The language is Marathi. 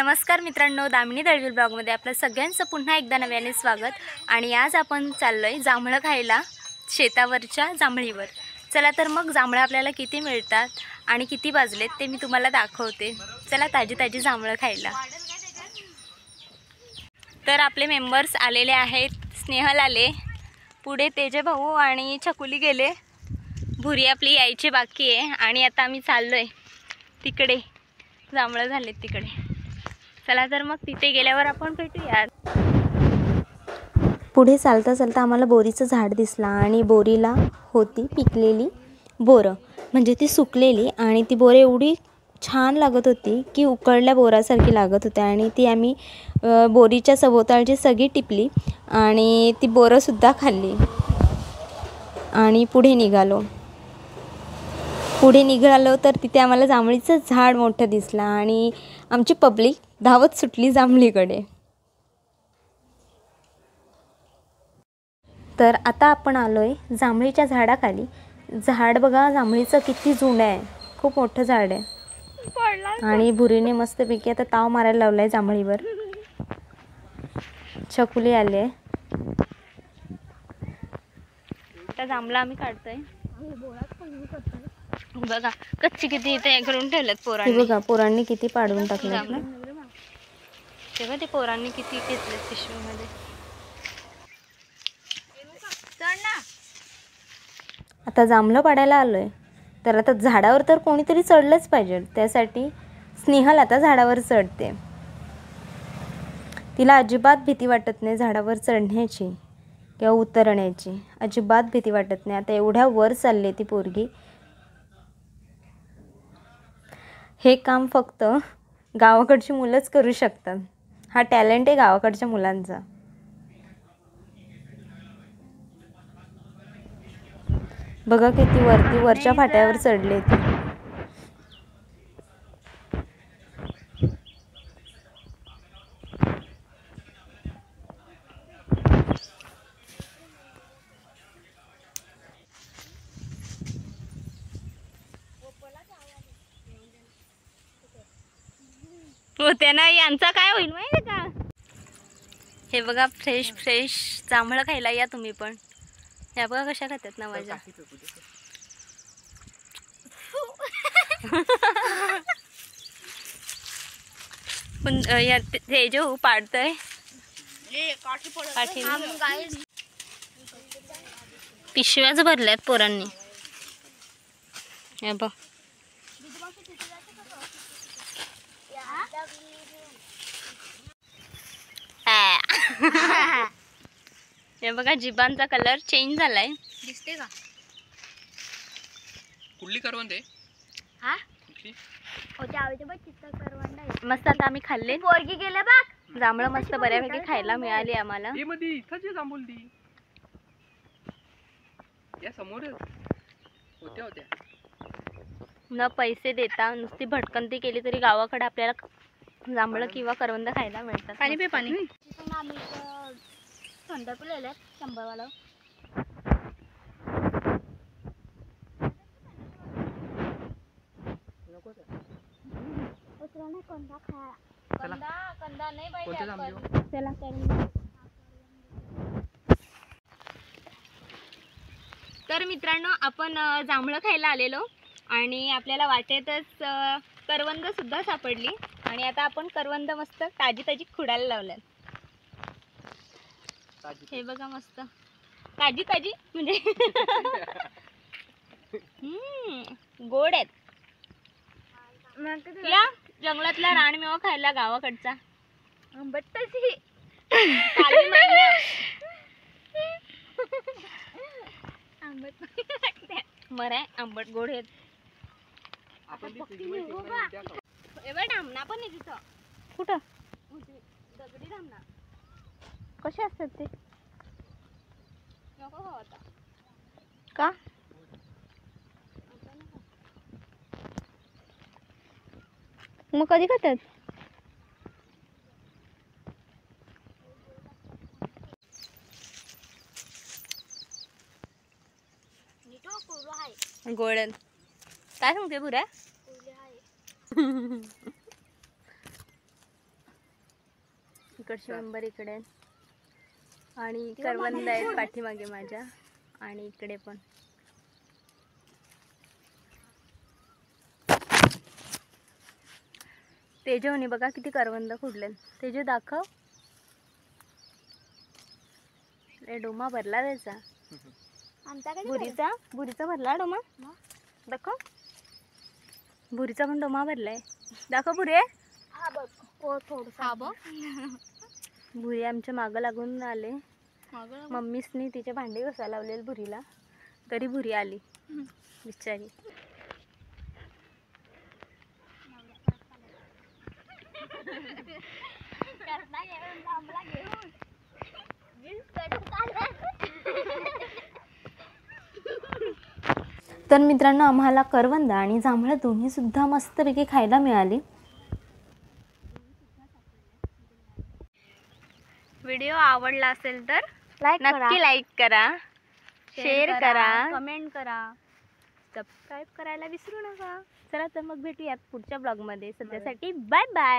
नमस्कार मित्रांनो, दामिनी दळवी ब्लॉगमध्ये आपलं सगळ्यांचं पुन्हा एकदा नव्याने स्वागत। आणि आज आपण चाललोय जांभळं खायला शेतावरच्या जांभळीवर। चला तर मग जांभळं आपल्याला किती मिळतात आणि किती भाजलेत ते मी तुम्हाला दाखवते। चला ताजी ताजी जांभळं खायला। तर आपले मेंबर्स आलेले आहेत। स्नेहल आले, पुढे तेजे भाऊ आणि छकुली गेले, भुरी आपली यायची बाकी आहे। आणि आता आम्ही चाललोय तिकडे, जांभळं झालेत तिकडे। चला तर मग तिथे गेल्यावर आपण भेटूया। पुढे चालता चालता आम्हाला बोरीचं झाड दिसला आणि बोरीला होती पिकलेली बोरं, म्हणजे ती सुकलेली, आणि ती बोरं एवढी छान लागत होती की उकळल्या बोरासारखी लागत होती। आणि ती आम्ही बोरीच्या सभोवतालची सगळी टिपली आणि ती बोरंसुद्धा खाल्ली आणि पुढे निघालो तर तिथे आम्हाला जांभळीचं झाड मोठं दिसलं आणि आमची पब्लिक धावत सुटली जांभळीकडे। तर आता आपण आलोय जांभळीच्या झाडाखाली। झाड बघा जांभळीचं किती जुनं आहे, खूप मोठं झाड आहे। आणि भुरीने मस्तपैकी आता ताव मारायला लावलाय जांभळीवर। छकुली आले, आता जांभळं आम्ही काढतोय। बघा कच्ची किती इथे करून ठेवलेत पोरांनी। बघा पोरांनी किती पाडून टाकलेत ना, तेव्हा ते पोरांनी किती घेतलेत पिशवीमध्ये। आता जांभळं पाडायला आलोय, तर आता झाडावर तर कोणीतरी चढलंच पाहिजे। त्यासाठी स्नेहल आता झाडावर चढते। तिला अजिबात भीती वाटत नाही झाडावर चढण्याची किंवा उतरण्याची, अजिबात भीती वाटत नाही। आता एवढ्या वर चालले ती पोरगी। हे काम फक्त गावाकडची मुलंच करू शकतात, हा टॅलेंट आहे गावाकडच्या मुलांचा। बघा किती वरच्या फाट्यावर चढले ते। होते ना, यांचा काय होईल माहिती का। हे बघा फ्रेश फ्रेश जांभळं खायला या तुम्ही पण। या बघा कशा खातात ना माझ्या। पण ते जो पाडतय पिशव्याच भरल्यात पोरांनी। या बघ हे बघा जिबांचा कलर चेंज झालाय, दिसते का। कुठली करवंद आहे हा कुठली होते आवते बघ चित्त करवंद आहे मस्त। आता आम्ही खाल्ले, पोरगी गेले बघ जांभळं मस्त बऱ्यापैकी खायला मिळाली आम्हाला। हे मध्ये इथंच जांभुलती या समोर होत्या न पैसे देता नुसती भटकंती केली तरी गावाकडे आपल्याला जांभळं किंवा करवंद खायला मिळतात। पाणी पे पाणी। आम्ही थंड पिलेले 100 वाला। तर मित्रांनो आपण जांभळं खायला आलेलो आणि आपल्याला वाटेतच करवंद सुद्धा सापडली आणि आता आपण करवंद मस्त ताजी ताजी खुडायला लावल्यात। हे बघा मस्त ताजी ताजी म्हणजे गोड आहेत। या जंगलातला रानमेवा खायला गावाकडचा आंबट तशी आंबट मराय आंबट गोड आहेत। धामणा पण आहे तिथं। कुठं दगडी धामणा कसे असतात ते, नको खाऊ आता का। मग कधी खातात। गोळ्यात काय सांगते भुऱ्या। इकडचे मेंबर इकडे आहेत आणि करवंद आहेत पाठीमागे माझ्या आणि इकडे पण. तेजवनी बघा किती करवंद खुडलेत. तेजू दाखव. रे डोमा भरला त्याचा. भुरीचा भरला डोमा. दाखव. भुरीचा पण डोमा भरलाय. दाखव भुरे. भुरी आमच्या मागं लागून आले. मम्मीसनी तिचे भांडे घासायला लावलेले भुरीला, तरी भुरी आली बिचारी. तर मित्रांनो, आम्हाला करवंद आणि जांभळं दोन्ही सुद्धा मस्तपैकी खायला मिळाली. व्हिडिओ आवडला असेल तर नक्की लाईक करा, शेअर करा, कमेंट करा, सबस्क्राईब करायला विसरू नका. चला तर मग भेटूयात पुढच्या ब्लॉगमध्ये. सध्यासाठी बाय बाय.